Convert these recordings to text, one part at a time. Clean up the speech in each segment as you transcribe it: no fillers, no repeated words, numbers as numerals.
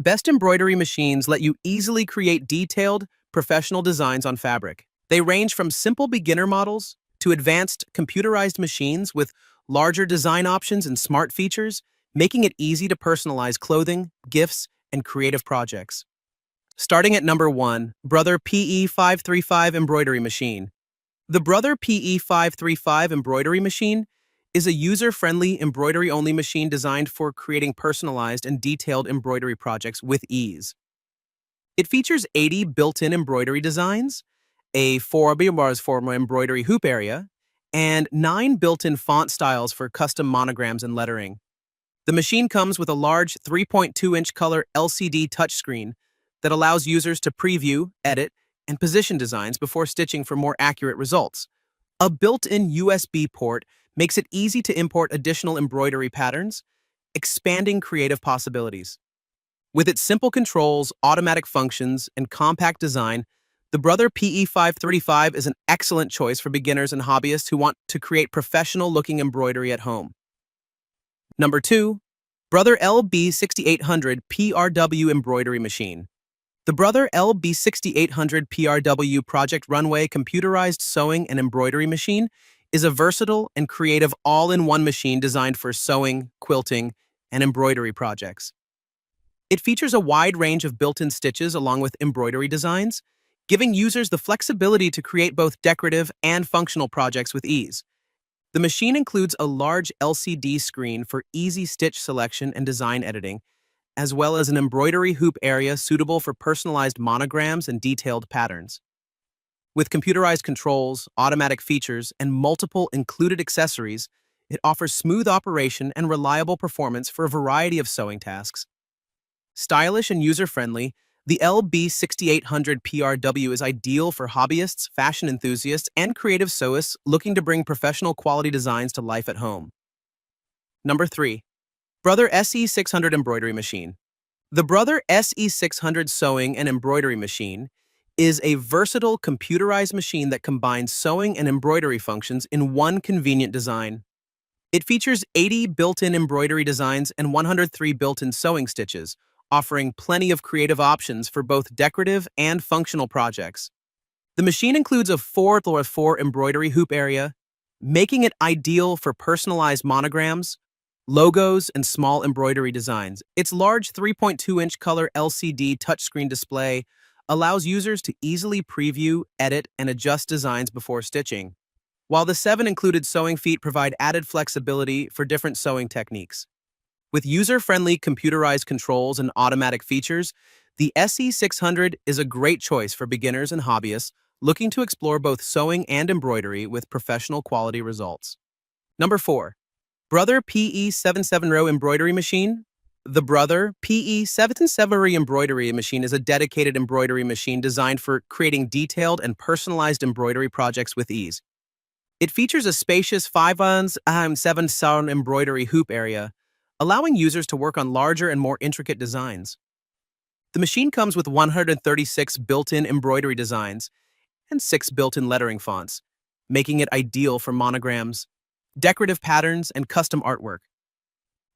Best embroidery machines let you easily create detailed, professional designs on fabric. They range from simple beginner models to advanced computerized machines with larger design options and smart features, making it easy to personalize clothing, gifts, and creative projects. Starting at number 1, Brother PE535 Embroidery Machine. The Brother PE535 Embroidery Machine is a user-friendly embroidery-only machine designed for creating personalized and detailed embroidery projects with ease. It features 80 built-in embroidery designs, a 4 formal embroidery hoop area, and 9 built-in font styles for custom monograms and lettering. The machine comes with a large 3.2-inch color LCD touchscreen that allows users to preview, edit, and position designs before stitching for more accurate results. A built-in USB port makes it easy to import additional embroidery patterns, expanding creative possibilities. With its simple controls, automatic functions, and compact design, the Brother PE535 is an excellent choice for beginners and hobbyists who want to create professional-looking embroidery at home. Number 2, Brother LB6800 PRW Embroidery Machine. The Brother LB6800 PRW Project Runway computerized sewing and embroidery machine is a versatile and creative all-in-one machine designed for sewing, quilting, and embroidery projects. It features a wide range of built-in stitches along with embroidery designs, giving users the flexibility to create both decorative and functional projects with ease. The machine includes a large LCD screen for easy stitch selection and design editing, as well as an embroidery hoop area suitable for personalized monograms and detailed patterns. With computerized controls, automatic features, and multiple included accessories, it offers smooth operation and reliable performance for a variety of sewing tasks. Stylish and user-friendly, the LB6800 PRW is ideal for hobbyists, fashion enthusiasts, and creative sewists looking to bring professional quality designs to life at home. Number 3. Brother SE600 Embroidery Machine. The Brother SE600 Sewing and Embroidery Machine is a versatile computerized machine that combines sewing and embroidery functions in one convenient design. It features 80 built-in embroidery designs and 103 built-in sewing stitches, offering plenty of creative options for both decorative and functional projects. The machine includes a 4x4 embroidery hoop area, making it ideal for personalized monograms, logos, and small embroidery designs. Its large 3.2-inch color LCD touchscreen display allows users to easily preview, edit, and adjust designs before stitching, while the 7 included sewing feet provide added flexibility for different sewing techniques. With user-friendly computerized controls and automatic features, the SE600 is a great choice for beginners and hobbyists looking to explore both sewing and embroidery with professional quality results. Number 4. Brother PE77 Embroidery Machine. The Brother PE77 Embroidery Machine is a dedicated embroidery machine designed for creating detailed and personalized embroidery projects with ease. It features a spacious 5x7 embroidery hoop area, allowing users to work on larger and more intricate designs. The machine comes with 136 built-in embroidery designs and 6 built-in lettering fonts, making it ideal for monograms, decorative patterns, and custom artwork.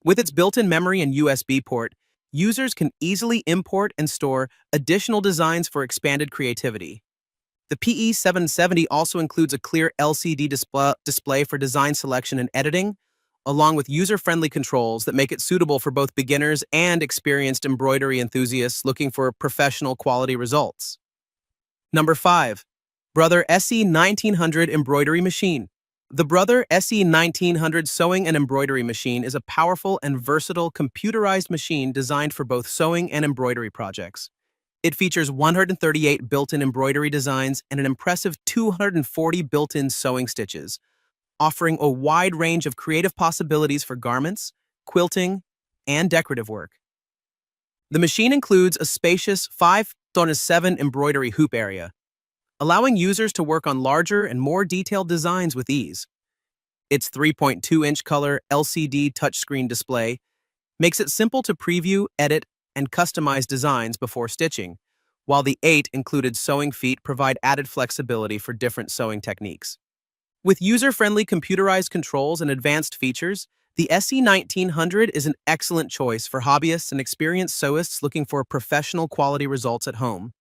With its built-in memory and USB port, users can easily import and store additional designs for expanded creativity. The PE770 also includes a clear LCD display for design selection and editing, along with user-friendly controls that make it suitable for both beginners and experienced embroidery enthusiasts looking for professional quality results. Number 5. Brother SE1900 Embroidery Machine. The Brother SE1900 Sewing and Embroidery Machine is a powerful and versatile computerized machine designed for both sewing and embroidery projects. It features 138 built-in embroidery designs and an impressive 240 built-in sewing stitches, offering a wide range of creative possibilities for garments, quilting, and decorative work. The machine includes a spacious 5x7 embroidery hoop area, allowing users to work on larger and more detailed designs with ease. Its 3.2-inch color LCD touchscreen display makes it simple to preview, edit, and customize designs before stitching, while the 8 included sewing feet provide added flexibility for different sewing techniques. With user-friendly computerized controls and advanced features, The SE 1900 is an excellent choice for hobbyists and experienced sewists looking for professional quality results at home.